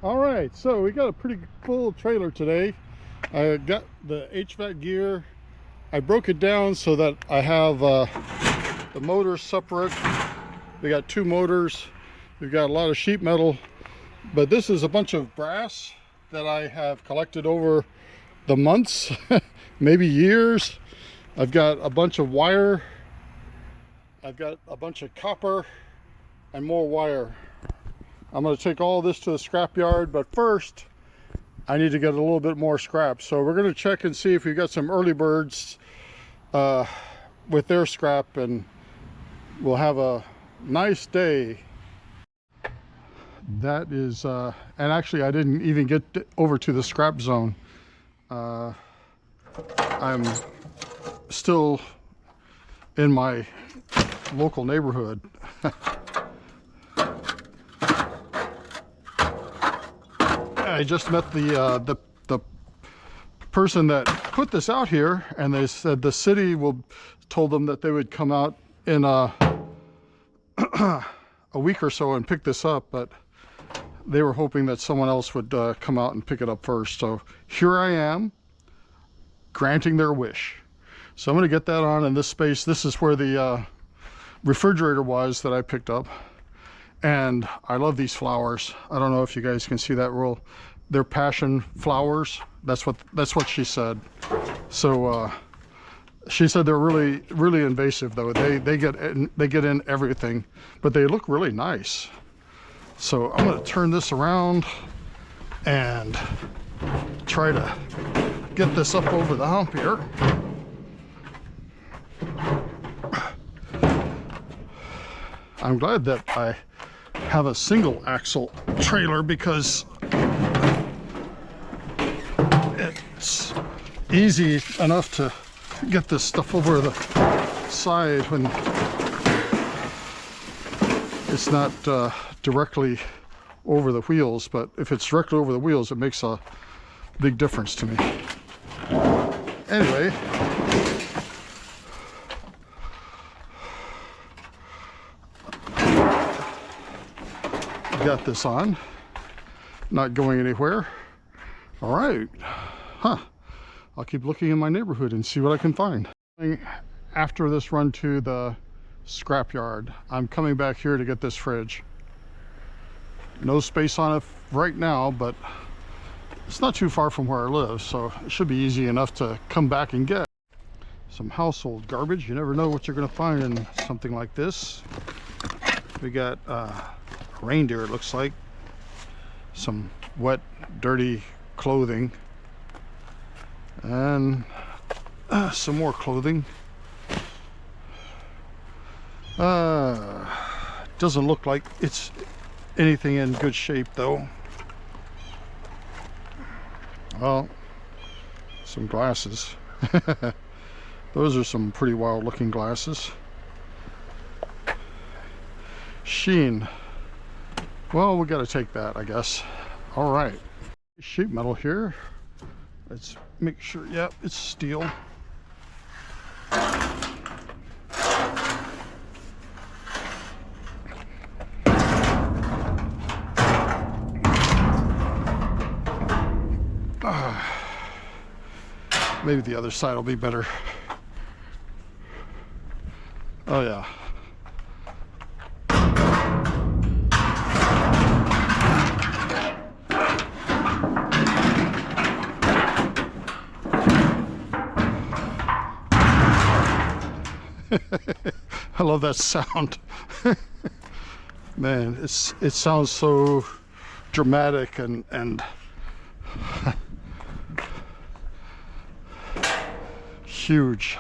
All right, so we got a pretty full trailer today. I got the HVAC gear. I broke it down so that I have the motors separate. We got two motors. We've got a lot of sheet metal, but this is a bunch of brass that I have collected over the months, maybe years. I've got a bunch of wire. I've got a bunch of copper and more wire. I'm going to take all this to the scrapyard, but first I need to get a little bit more scrap. So we're going to check and see if we've got some early birds with their scrap, and we'll have a nice day. That is, and actually I didn't even get over to the scrap zone. I'm still in my local neighborhood. I just met the person that put this out here, and they said the city told them that they would come out in a week or so and pick this up, but they were hoping that someone else would come out and pick it up first. So here I am, granting their wish. So I'm going to get that on in this space. This is where the refrigerator was that I picked up. And I love these flowers. I don't know if you guys can see that roll. They're passion flowers. That's what she said. So she said they're really invasive though. They get in everything, but they look really nice. So I'm going to turn this around and try to get this up over the hump here. I'm glad that I have a single axle trailer because it's easy enough to get this stuff over the side when it's not directly over the wheels. But if it's directly over the wheels, it makes a big difference to me. Anyway, got this on, not going anywhere. All right, I'll keep looking in my neighborhood and see what I can find. After this run to the scrapyard, I'm coming back here to get this fridge. No space on it right now, but it's not too far from where I live, so it should be easy enough to come back and get. Some household garbage. You never know what you're going to find in something like this. We got reindeer, it looks like. Some wet, dirty clothing. And some more clothing. Doesn't look like it's anything in good shape though. Well, some glasses. Those are some pretty wild looking glasses. Sheen. Well, we got to take that, I guess. All right. Sheet metal here. Let's make sure. Yep, it's steel. Maybe the other side will be better. Oh yeah. I love that sound. Man, it sounds so dramatic and huge.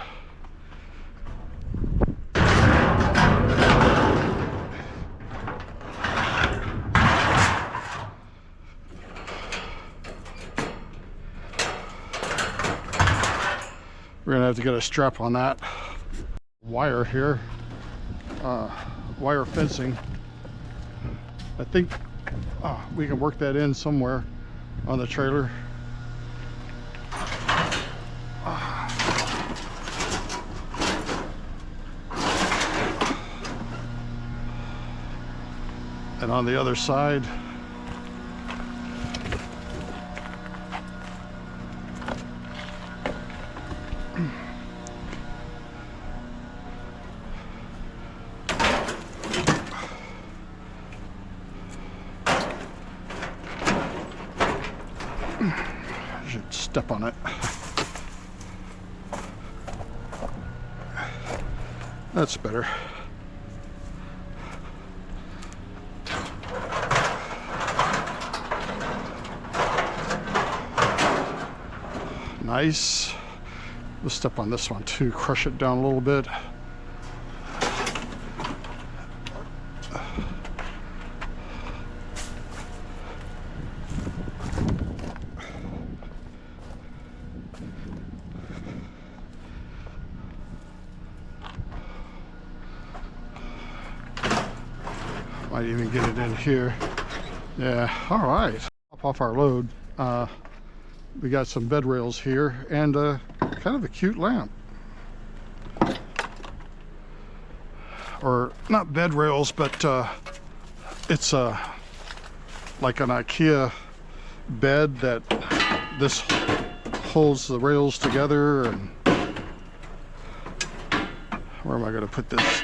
We're gonna have to get a strap on that. Wire here, wire fencing. I think we can work that in somewhere on the trailer. And on the other side, I should step on it. That's better. Nice. We'll step on this one too, crush it down a little bit. Might even get it in here. Yeah, all right. Pop off our load. We got some bed rails here and kind of a cute lamp. Or not bed rails, but it's like an IKEA bed that this holds the rails together. And where am I going to put this?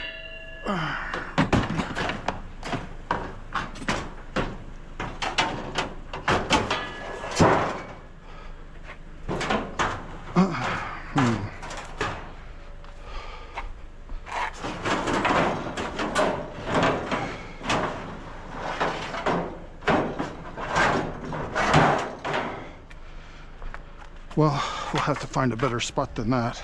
Well, we'll have to find a better spot than that.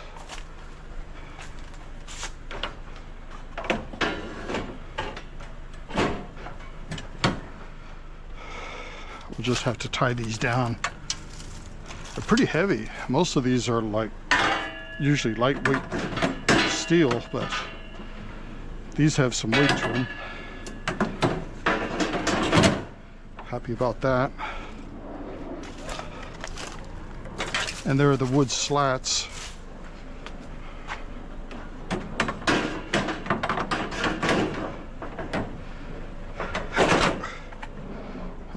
We'll just have to tie these down. They're pretty heavy. Most of these are like usually lightweight steel, but these have some weight to them. Happy about that. And there are the wood slats. I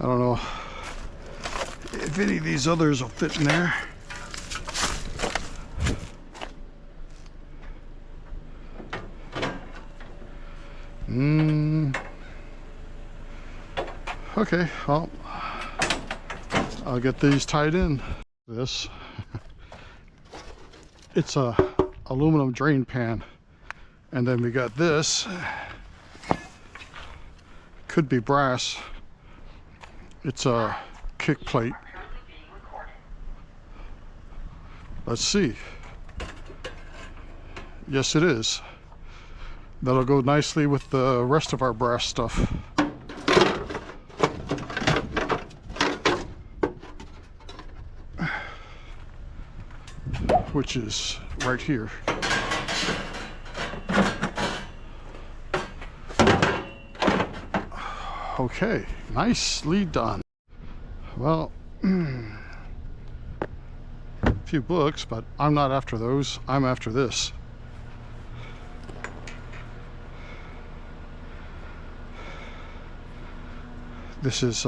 don't know if any of these others will fit in there. Okay, well, I'll get these tied in. This, it's a aluminum drain pan, and then we got this, could be brass. It's a kick plate. Let's see. Yes, it is. That'll go nicely with the rest of our brass stuff. Which is right here. Okay, nicely done. Well, a few books, but I'm not after those. I'm after this. This is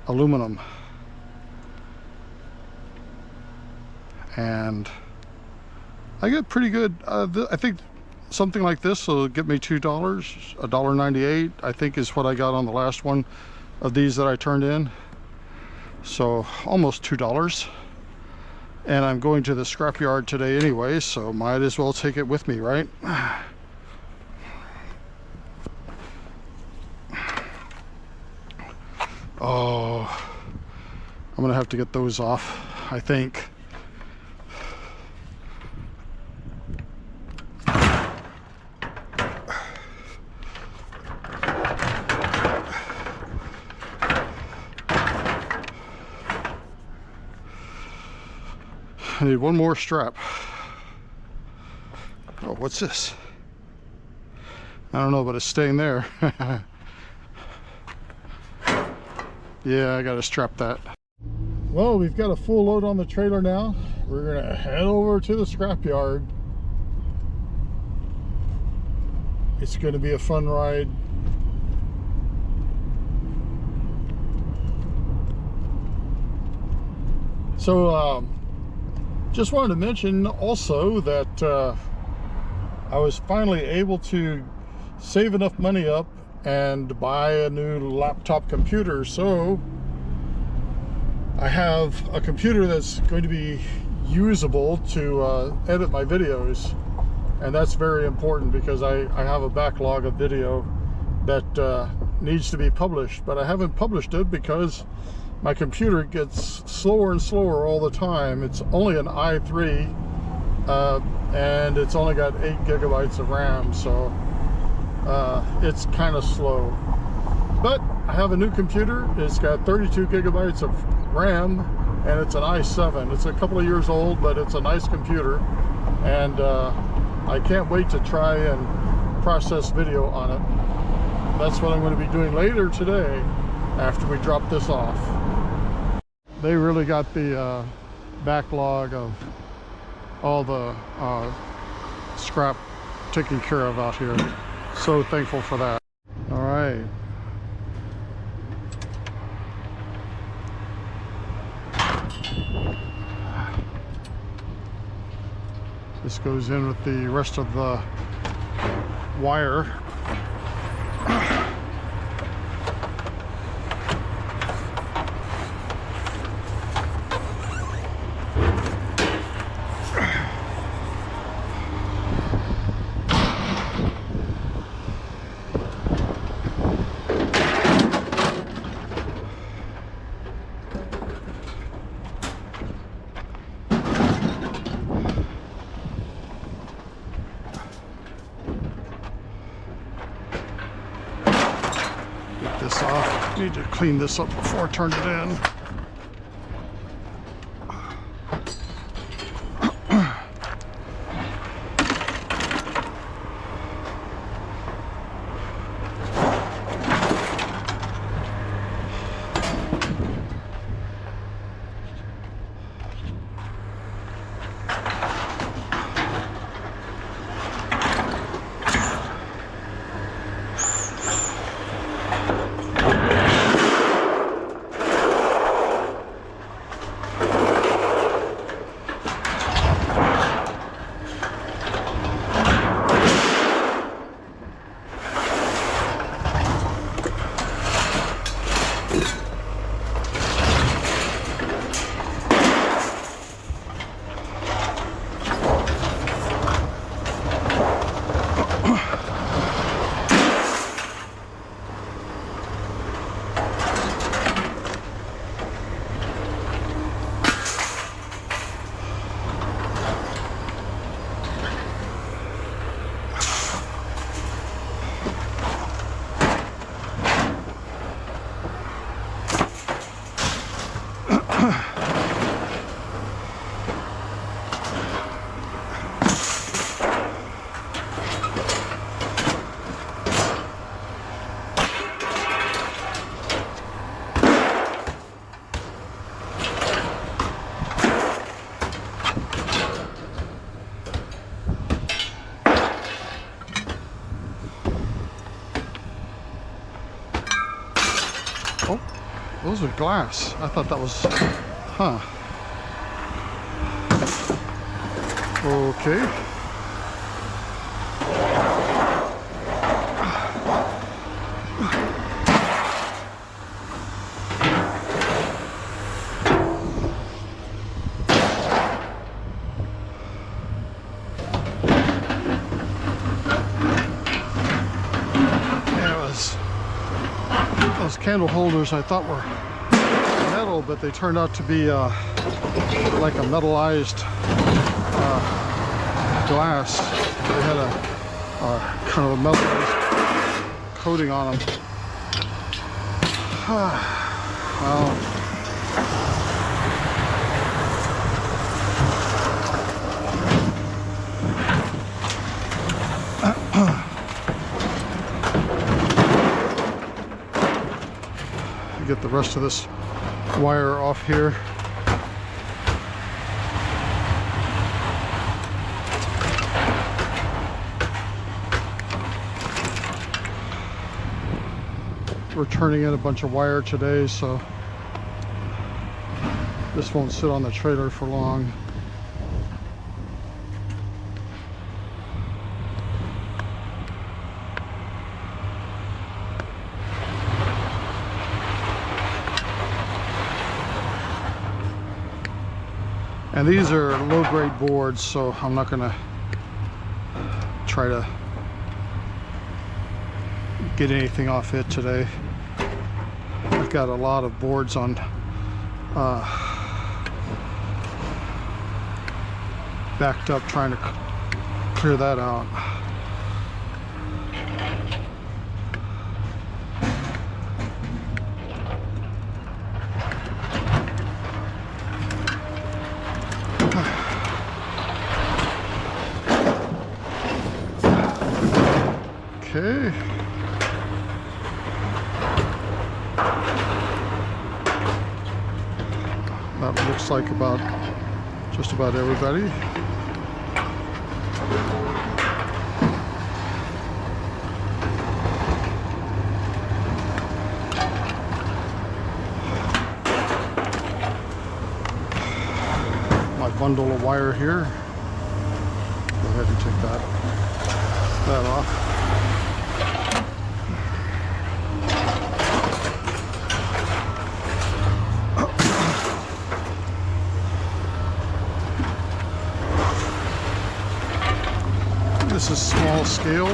aluminum. And I get pretty good. I think something like this will get me $2, $1.98 I think is what I got on the last one of these that I turned in. So almost $2. And I'm going to the scrapyard today anyway, so might as well take it with me, right? Oh, I'm gonna have to get those off, I think. I need one more strap. Oh, what's this? I don't know, but it's staying there. Yeah, I gotta strap that. Well, we've got a full load on the trailer now. We're gonna head over to the scrapyard. It's gonna be a fun ride. So, just wanted to mention also that I was finally able to save enough money up and buy a new laptop computer. So I have a computer that's going to be usable to edit my videos, and that's very important because I have a backlog of video that needs to be published, but I haven't published it because my computer gets slower and slower all the time. It's only an i3 and it's only got 8 gigabytes of RAM, so it's kind of slow. But I have a new computer. It's got 32 gigabytes of RAM and it's an i7. It's a couple of years old, but it's a nice computer, and I can't wait to try and process video on it. That's what I'm going to be doing later today after we drop this off. They really got the backlog of all the scrap taken care of out here. So thankful for that. All right. This goes in with the rest of the wire. This off. Need to clean this up before I turn it in. Oh, those are glass. I thought that was, okay. Those candle holders I thought were metal, but they turned out to be like a metallized glass. They had a kind of a metallized coating on them. Well, get the rest of this wire off here. We're turning in a bunch of wire today, so this won't sit on the trailer for long. And these are low-grade boards, so I'm not gonna try to get anything off it today. I've got a lot of boards on backed up, trying to clear that out. Okay. That looks like just about everybody. My bundle of wire here. Go ahead and take that off. This is small scale.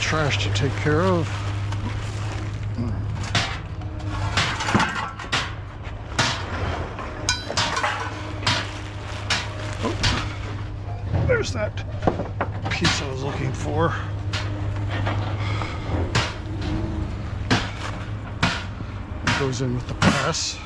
Trash to take care of. Oh, there's that piece I was looking for. Goes in with the press.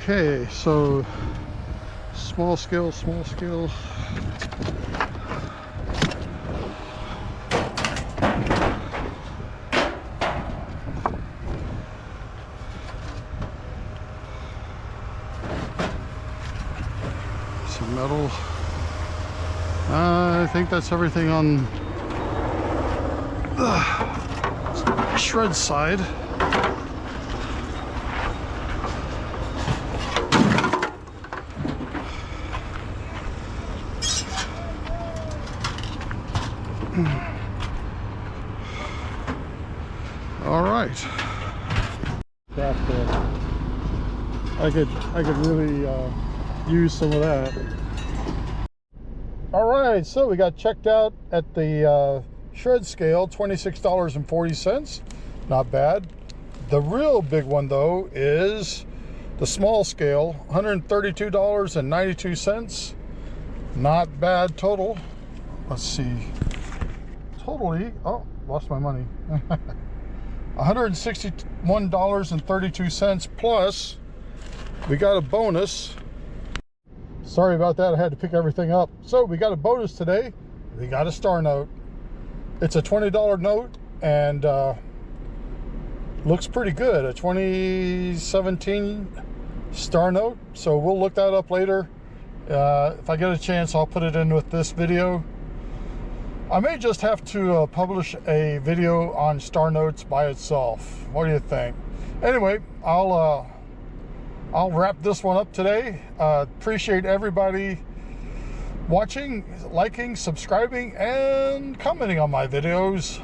Okay, so small scale, small scale. Some metal. I think that's everything on the shred side. All right. I could really use some of that. All right, so we got checked out at the shred scale, $26.40. Not bad. The real big one though is the small scale, $132.92. Not bad total. Let's see. Totally, oh, lost my money. $161.32 plus we got a bonus. Sorry about that, I had to pick everything up. So we got a bonus today. We got a star note. It's a $20 note and looks pretty good. A 2017 star note. So we'll look that up later. If I get a chance, I'll put it in with this video. I may just have to publish a video on star notes by itself. What do you think? Anyway, I'll wrap this one up today. Appreciate everybody watching, liking, subscribing, and commenting on my videos.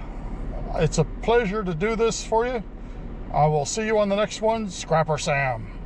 It's a pleasure to do this for you. I will see you on the next one. Scrapper Sam.